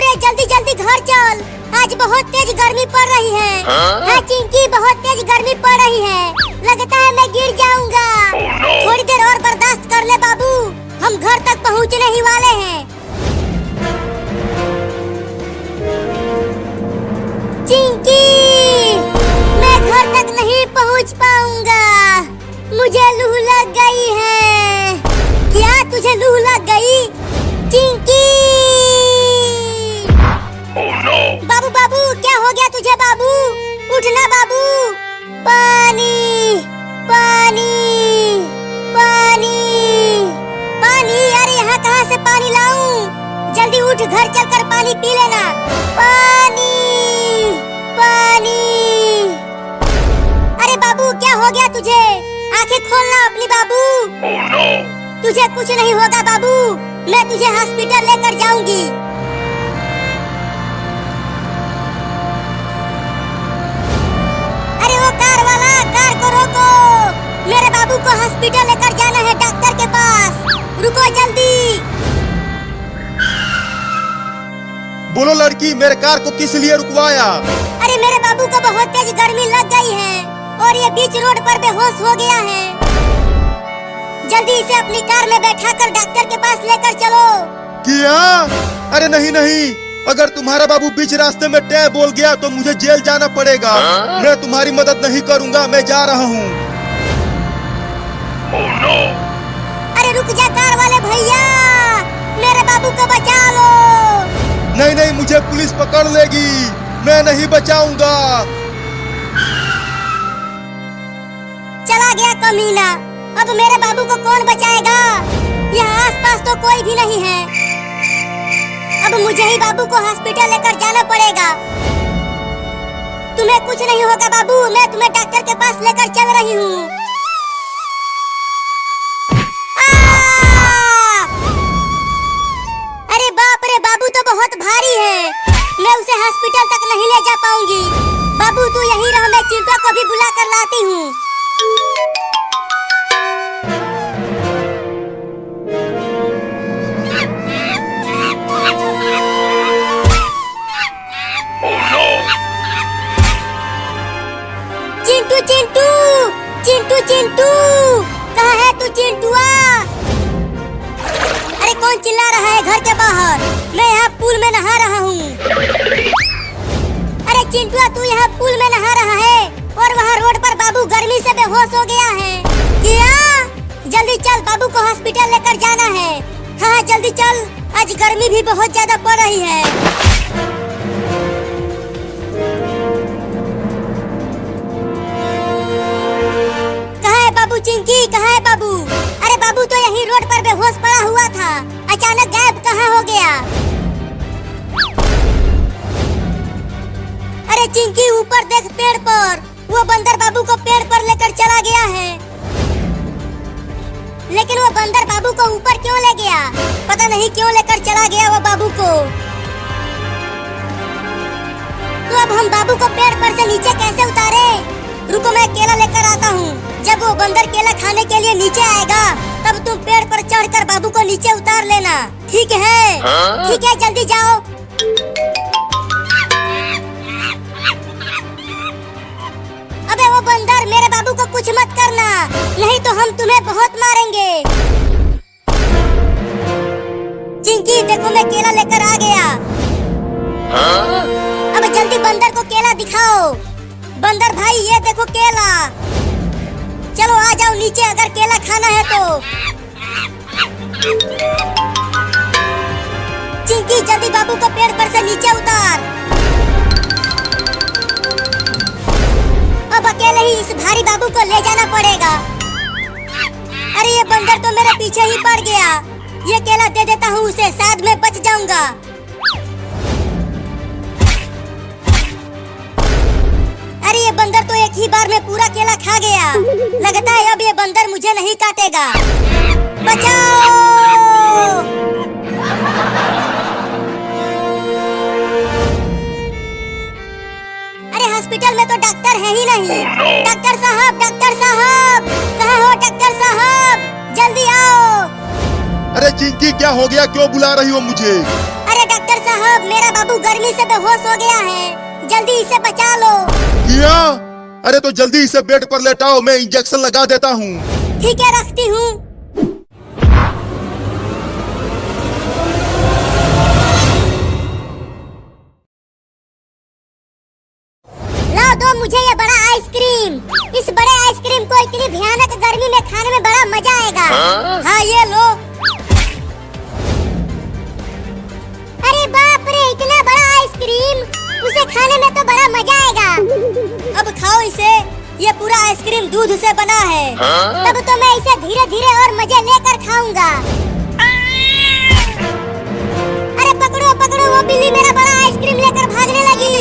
अरे जल्दी जल्दी घर चल, आज बहुत तेज गर्मी पड़ रही है। हाँ चिंकी, बहुत तेज गर्मी पड़ रही है, लगता है मैं गिर जाऊंगा। थोड़ी देर और बर्दाश्त कर ले बाबू, हम घर तक पहुंचने ही वाले हैं। चिंकी, मैं घर तक नहीं पहुंच पाऊंगा, मुझे लू लग गई है। क्या तुझे लू लग गई? चिंकी! बाबू बाबू, क्या हो गया तुझे बाबू? उठना बाबू। पानी पानी पानी पानी, अरे यहाँ कहाँ से पानी लाऊं? जल्दी उठ, घर चलकर पानी पी लेना। पानी पानी। अरे बाबू, क्या हो गया तुझे? आंखें खोलना अपनी बाबू। तुझे कुछ नहीं होगा बाबू, मैं तुझे हॉस्पिटल लेकर जाऊंगी। अरे वो कार वाला, कार को रोको, मेरे बाबू को हॉस्पिटल लेकर जाना है, डॉक्टर के पास। रुको जल्दी। बोलो लड़की, मेरे कार को किस लिए रुकवाया? अरे मेरे बाबू को बहुत तेज गर्मी लग गई है और ये बीच रोड पर बेहोश हो गया है। जल्दी इसे अपनी कार में बैठाकर डॉक्टर के पास लेकर चलो। क्या? अरे नहीं नहीं, अगर तुम्हारा बाबू बीच रास्ते में टै बोल गया तो मुझे जेल जाना पड़ेगा। मैं तुम्हारी मदद नहीं करूंगा, मैं जा रहा हूँ। अरे रुक जा कार वाले भैया, मेरे बाबू को बचा लो। नहीं नहीं, मुझे पुलिस पकड़ लेगी, मैं नहीं बचाऊंगा। चला गया कमीना, अब मेरे बाबू को कौन बचाएगा? यहाँ आसपास तो कोई भी नहीं है, अब मुझे ही बाबू को हॉस्पिटल लेकर जाना पड़ेगा। तुम्हें कुछ नहीं होगा बाबू, मैं तुम्हें डॉक्टर के पास लेकर चल रही हूँ। अरे बाप रे, बाबू तो बहुत भारी है, मैं उसे हॉस्पिटल तक नहीं ले जा पाऊंगी। बाबू तू यहीं रह, मैं चिंटू को भी बुला कर लाती हूँ। चिंटू चिंटू चिंटू चिंटू, कहाँ है तू चिंटुआ? अरे कौन चिल्ला रहा है घर के बाहर? मैं यहाँ पूल में नहा रहा हूँ। अरे चिंटुआ, तू यहाँ पूल में नहा रहा है और वहाँ रोड पर बाबू गर्मी से बेहोश हो गया है। क्या? जल्दी चल, बाबू को हॉस्पिटल लेकर जाना है। हाँ जल्दी चल, आज गर्मी भी बहुत ज्यादा पड़ रही है। चिंकी, कहाँ है बाबू? अरे बाबू तो यही रोड पर बेहोश पड़ा हुआ था, अचानक गायब कहाँ हो गया? अरे चिंकी, ऊपर देख पेड़ पर, वो बंदर बाबू को पेड़ पर लेकर चला गया है। लेकिन वो बंदर बाबू को ऊपर क्यों ले गया? पता नहीं क्यों लेकर चला गया वो बाबू को। तो अब हम बाबू को पेड़ पर से नीचे कैसे उतारे? रुको, मैं केला लेकर आता हूँ। जब वो बंदर केला खाने के लिए नीचे आएगा, तब तुम पेड़ पर चढ़कर बाबू को नीचे उतार लेना, ठीक है? ठीक है, जल्दी जाओ। अबे वो बंदर, मेरे बाबू को कुछ मत करना, नहीं तो हम तुम्हें बहुत मारेंगे। चिंकी देखो, मैं केला लेकर आ गया। अब जल्दी बंदर को केला दिखाओ। बंदर भाई, ये देखो केला। चलो आ जाओ नीचे, अगर केला खाना है तो। चिंकी जल्दी बाबू को पेड़ पर से नीचे उतार। अब अकेले ही इस भारी बाबू को ले जाना पड़ेगा। अरे ये बंदर तो मेरे पीछे ही पड़ गया, ये केला दे देता हूँ उसे, शायद मैं बच जाऊंगा। अरे ये बंदर तो एक ही बार में पूरा केला खा गया, लगता है अब ये बंदर मुझे नहीं काटेगा। बचाओ! अरे हॉस्पिटल में तो डॉक्टर है ही नहीं। डॉक्टर साहब, कहाँ हो डॉक्टर साहब? जल्दी आओ। अरे चिंकी, क्या हो गया? क्यों बुला रही हो मुझे? अरे डॉक्टर साहब, मेरा बाबू गर्मी से बेहोश हो गया है, जल्दी इसे बचा लो। किया? अरे तो जल्दी इसे बेड पर लेटाओ, मैं इंजेक्शन लगा देता हूँ। ठीक है, रखती हूँ। लाओ दो मुझे ये बड़ा आइसक्रीम। इस बड़े आइसक्रीम को इतनी भयानक गर्मी में खाने में बड़ा मजा आएगा। हाँ ये लो। अरे बाप रे, इतना बड़ा आइसक्रीम, उसे खाने में तो बड़ा मजा आएगा। अब खाओ इसे, ये पूरा आइसक्रीम दूध से बना है। तब तो मैं इसे धीरे धीरे और मजे लेकर खाऊंगा। अरे पकड़ो पकड़ो, वो बिल्ली मेरा बड़ा आइसक्रीम लेकर भागने लगी।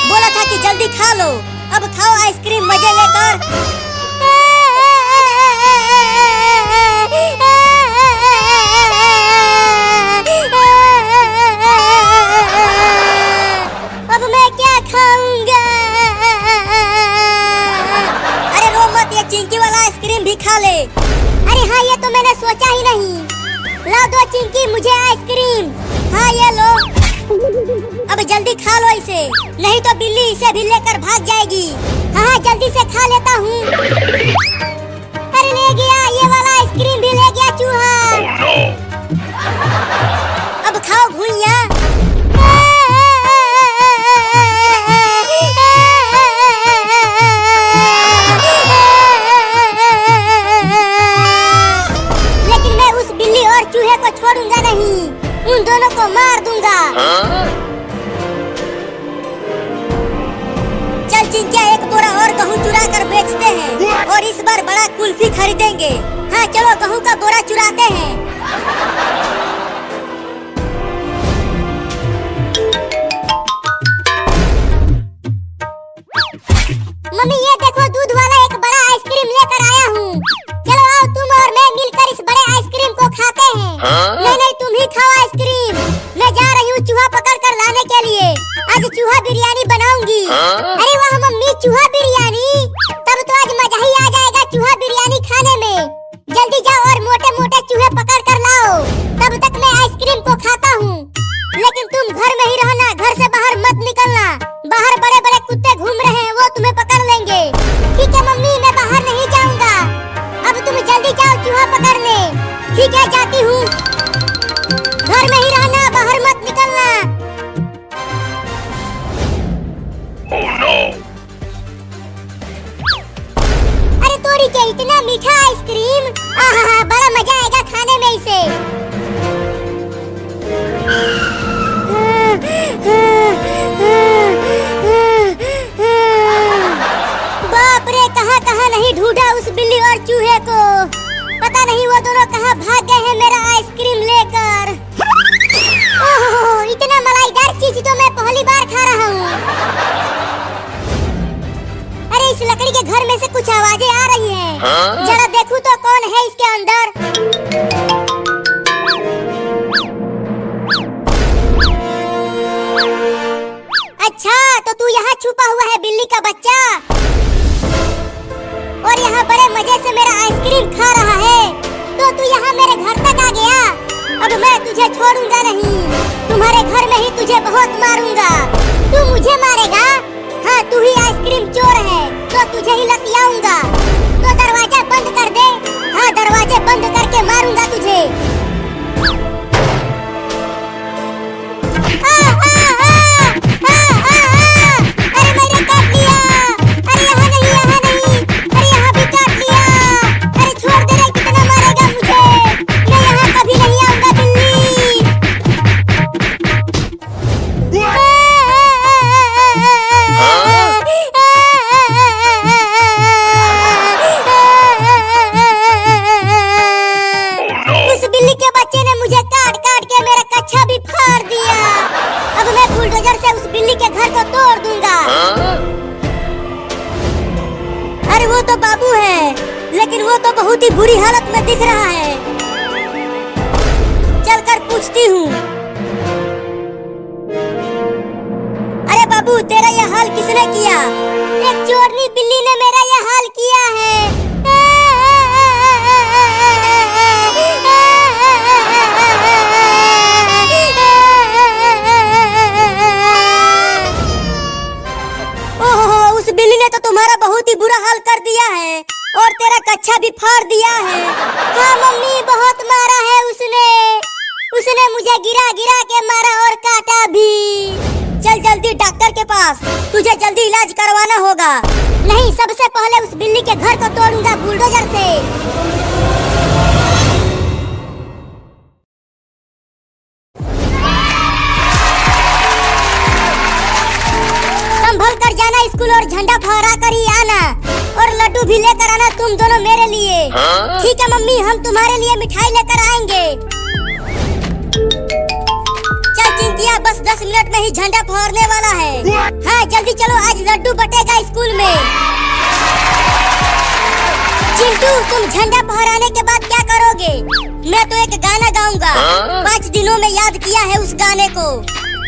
बोला था कि जल्दी खा लो, अब खाओ आइसक्रीम मजे लेकर। अब मैं क्या खाऊंगा? अरे रो मत, ये चिंकी वाला आइसक्रीम भी खा ले। अरे हाँ, ये तो मैंने सोचा ही नहीं। लाओ दो चिंकी मुझे आइसक्रीम। हाँ ये लो। अब जल्दी खा लो इसे, नहीं तो बिल्ली इसे भी लेकर भाग जाएगी। हाँ जल्दी से खा लेता हूँ। अरे ले गया, ये वाला आइसक्रीम भी ले गया चूहा। अब खाओ भुइया। लेकिन मैं उस बिल्ली और चूहे को छोड़ूंगा नहीं, उन दोनों को मार दूंगा। चल चिंकिया, एक बोरा और गेहूं चुरा कर बेचते हैं और इस बार बड़ा कुल्फी खरीदेंगे। हाँ चलो, गेहूं का बोरा चुराते हैं। मम्मी ये देखो, दूध वाला एक बड़ा आइसक्रीम लेकर आया हूँ। चलो आओ, तुम और मैं मिलकर इस बड़े आइसक्रीम को खाते हैं। नहीं नहीं, तुम ही खाओ आइसक्रीम, मैं जा रही हूँ चूहा पकड़ कर लाने के लिए। आज चूहा बिरयानी बनाऊंगी। अरे वाह मम्मी, चूहा बिरयानी, तब तो आज मजा ही आ जाएगा चूहा बिरयानी खाने में। जल्दी जाओ और मोटे मोटे चूहे पकड़ कर लाओ, तब तक मैं आइसक्रीम को खाता हूँ। लेकिन तुम घर में ही रहना, घर से बाहर मत निकलना। बाहर बड़े बड़े कुत्ते घूम रहे हैं, वो तुम्हें पकड़ लेंगे। ठीक है मम्मी, मैं बाहर नहीं जाऊंगा। अब तुम जल्दी जाओ चूहा पकड़ने। ठीक है, जाती हूँ। घर में ही रहना, बाहर मत निकलना। Oh, no. अरे तोरी के, इतना मीठा आइसक्रीम, आहा बड़ा मजा आएगा खाने में इसे। बाप रे, कहाँ कहाँ नहीं ढूंढा उस बिल्ली और चूहे को। पता नहीं वो दोनों कहाँ भाग गए हैं मेरा आइसक्रीम लेकर। ओह, इतना मलाईदार चीज तो मैं पहली बार खा रहा हूँ। अरे इस लकड़ी के घर में से कुछ आवाजें आ रही हैं। जरा देखूं तो कौन है इसके अंदर। अच्छा, तो तू यहाँ छुपा हुआ है बिल्ली का बच्चा, और यहाँ बड़े मजे से मेरा आइसक्रीम खा रहा है। तो तू यहाँ मेरे घर तक आ गया। अब मैं तुझे छोड़ूंगा नहीं, तुम्हारे घर में ही तुझे बहुत मारूंगा। तू मुझे मारेगा? हाँ, तू ही आइसक्रीम चोर है, तो तुझे ही लतियाऊंगा। तो दरवाजा बंद कर दे। हाँ, दरवाजे बंद करके मारूंगा तुझे। अरे मैंने काट लिया। अरे यहाँ नहीं, यहाँ नहीं, अरे यहाँ भी काट लिया। अरे छोड़ दे रे, कितना मारेगा मुझे? मैं यहाँ कभी नहीं आऊंगा बिल्ली। उस बिल्ली के बच्चे ने मुझे काट काट के मेरा कच्छा भी फाड़ दिया। अब मैं बुलडोजर से उस बिल्ली के घर को तोड़ दूंगा। अरे वो तो बाबू है, लेकिन वो तो बहुत ही बुरी हालत में दिख रहा है। चलकर पूछती हूँ। अरे बाबू, तेरा यह हाल किसने किया? एक चोरनी बिल्ली ने मेरा यह हाल किया है। मार दिया है। हाँ मम्मी, बहुत मारा है उसने मुझे गिरा गिरा के मारा और काटा भी। चल जल्दी डॉक्टर के पास, तुझे जल्दी इलाज करवाना होगा। नहीं, सबसे पहले उस बिल्ली के घर को तोड़ूंगा बुलडोजर से। संभल कर जाना स्कूल और झंडा फहरा कर ही आना, और लड्डू भी लेकर आना तुम दोनों मेरे लिए। ठीक है मम्मी, हम तुम्हारे लिए मिठाई लेकर आएंगे। चल चिंकिया, बस 10 मिनट में ही झंडा फहरने वाला है। हाँ जल्दी चलो, आज लड्डू बटेगा स्कूल में। चिंटू, तुम झंडा फहराने के बाद क्या करोगे? मैं तो एक गाना गाऊंगा। 5 दिनों में याद किया है उस गाने को।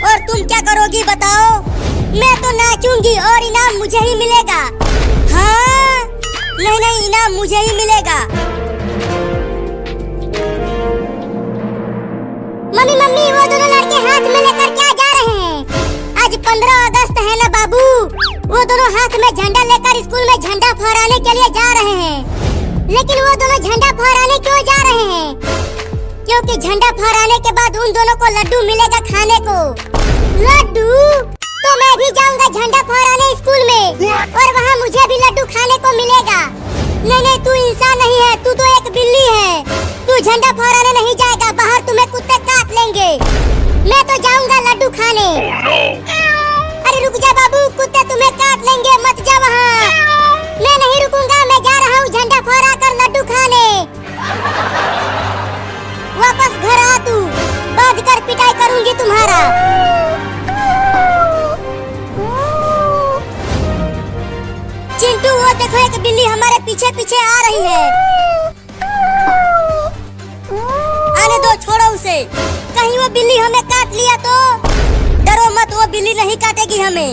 और तुम क्या करोगी बताओ? मैं तो नाचूंगी और इनाम मुझे ही मिलेगा। हाँ नहीं, इनाम मुझे ही मिलेगा। मम्मी, वो दोनों लड़के हाथ में लेकर क्या जा रहे हैं? आज 15 अगस्त है ना बाबू। वो दोनों हाथ में झंडा लेकर स्कूल में झंडा फहराने के लिए जा रहे हैं। लेकिन वो दोनों झंडा फहराने क्यों जा रहे हैं? क्योंकि झंडा फहराने के बाद उन दोनों को लड्डू मिलेगा खाने को। लड्डू? तो मैं भी जाऊंगा झंडा फहराने स्कूल में, और वहाँ मुझे भी लड्डू खाने को मिलेगा। नहीं, तू इंसान नहीं है, तू तो एक बिल्ली है। तू झंडा फहराने नहीं जाएगा, बाहर तुम्हें कुत्ते काट लेंगे। मैं तो जाऊंगा लड्डू खाने। अरे रुक जा बाबू, कुत्ते तुम्हें काट लेंगे, मत जा वहाँ। मैं नहीं रुकूंगा, मैं जा रहा हूँ झंडा फहरा कर लड्डू खाने। वापस घर आ तू, बांध कर पिटाई करूंगी तुम्हारा। चिंटू, वो देखो एक बिल्ली हमारे पीछे पीछे आ रही है। आने दो, छोड़ो उसे। कहीं वो बिल्ली हमें काट लिया तो? डरो मत, वो बिल्ली नहीं काटेगी हमें।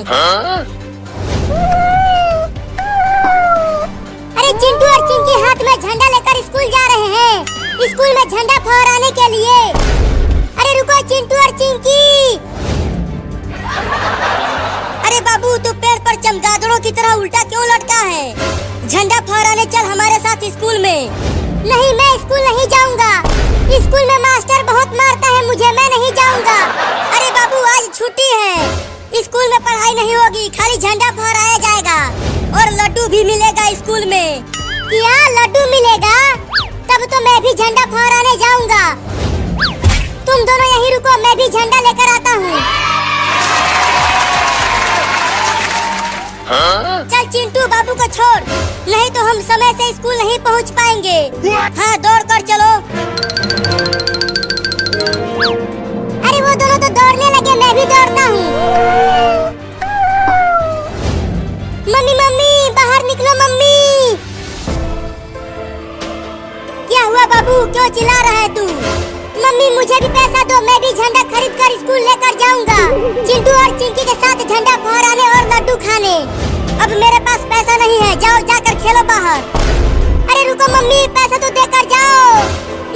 अरे चिंटू और चिंकी हाथ में झंडा लेकर स्कूल जा रहे हैं, स्कूल में झंडा फहराने के लिए। अरे रुको चिंटू और चिंकी। अरे बाबू, तू पेड़ पर चमगादड़ों की तरह उल्टा क्यों लटका है? झंडा फहराने चल हमारे साथ स्कूल में। नहीं, मैं स्कूल नहीं जाऊंगा। स्कूल में मास्टर बहुत मारता है मुझे, मैं नहीं जाऊंगा। अरे बाबू, आज छुट्टी है, स्कूल में पढ़ाई नहीं होगी, खाली झंडा फहराया जाएगा और लड्डू भी मिलेगा स्कूल में। क्या लड्डू मिलेगा? तब तो मैं भी झंडा फहराने जाऊंगा। तुम दोनों यहीं रुको, मैं भी झंडा लेकर आता हूँ। चल चिंटू, बाबू को छोड़, नहीं तो हम समय से स्कूल नहीं पहुंच पाएंगे। हाँ, दौड़ कर चलो। अरे वो दोनों तो दौड़ने लगे, मैं भी दौड़ता हूँ। मम्मी, बाहर निकलो मम्मी। क्या हुआ बाबू, क्यों चिल्ला रहा है तू? मम्मी, मुझे भी पैसा दो, मैं भी झंडा खरीद कर स्कूल लेकर जाऊंगा, चिंटू और चिंकी के साथ झंडा फहराने और लड्डू खाने। अब मेरे पास पैसा नहीं है, जाओ जाकर खेलो बाहर। अरे रुको मम्मी, पैसा तो देकर जाओ,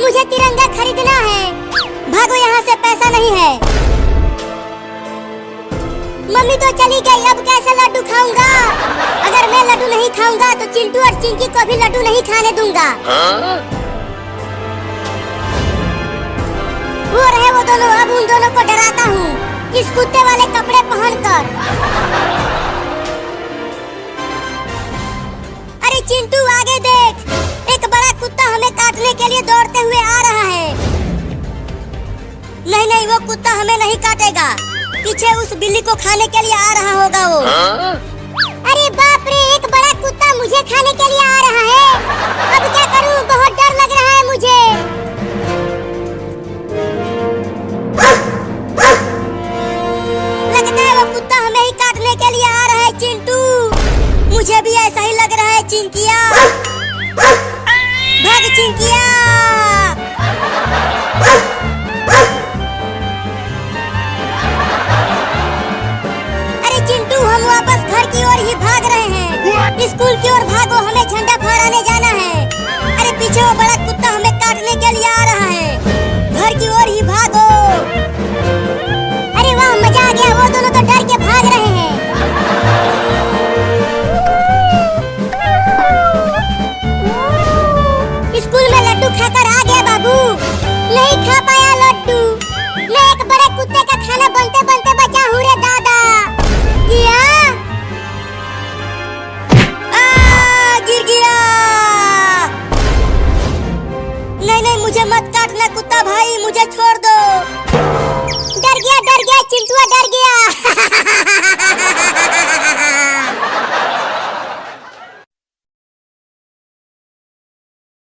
मुझे तिरंगा खरीदना है। भागो यहाँ से, पैसा नहीं है। मम्मी तो चली गई, अब कैसे लड्डू खाऊंगा? अगर मैं लड्डू नहीं खाऊंगा तो चिंटू और चिंकी को भी लड्डू नहीं खाने दूंगा। वो रहे वो दोनों, अब उन दोनों को डराता हूँ इस कुत्ते वाले कपड़े पहनकर। अरे चिंटू, आगे देख, एक बड़ा कुत्ता हमें काटने के लिए दौड़ते हुए आ रहा है। नहीं, वो कुत्ता हमें नहीं काटेगा, पीछे उस बिल्ली को खाने के लिए आ रहा होगा वो। अरे बाप रे, एक बड़ा कुत्ता मुझे खाने के लिए आ रहा है। अब क्या करूँ, बहुत डर लग रहा है मुझे। लगता है वो कुत्ता हमें ही काटने के लिए आ रहा है चिंटू। मुझे भी ऐसा ही लग रहा है। चिंकिया, भाग चिंकिया। अरे चिंटू, हम वापस घर की ओर ही भाग रहे हैं। स्कूल की ओर भागो, हमें झंडा फहराने जाना है। अरे पीछे वो बड़ा कुत्ता हमें काटने के लिए आ रहा है, घर की ओर ही भागो। अरे वाह, मजा आ गया, वो दोनों तो डर के भाग रहे हैं। छोड़ दो। डर गया चिंटुआ डर गया।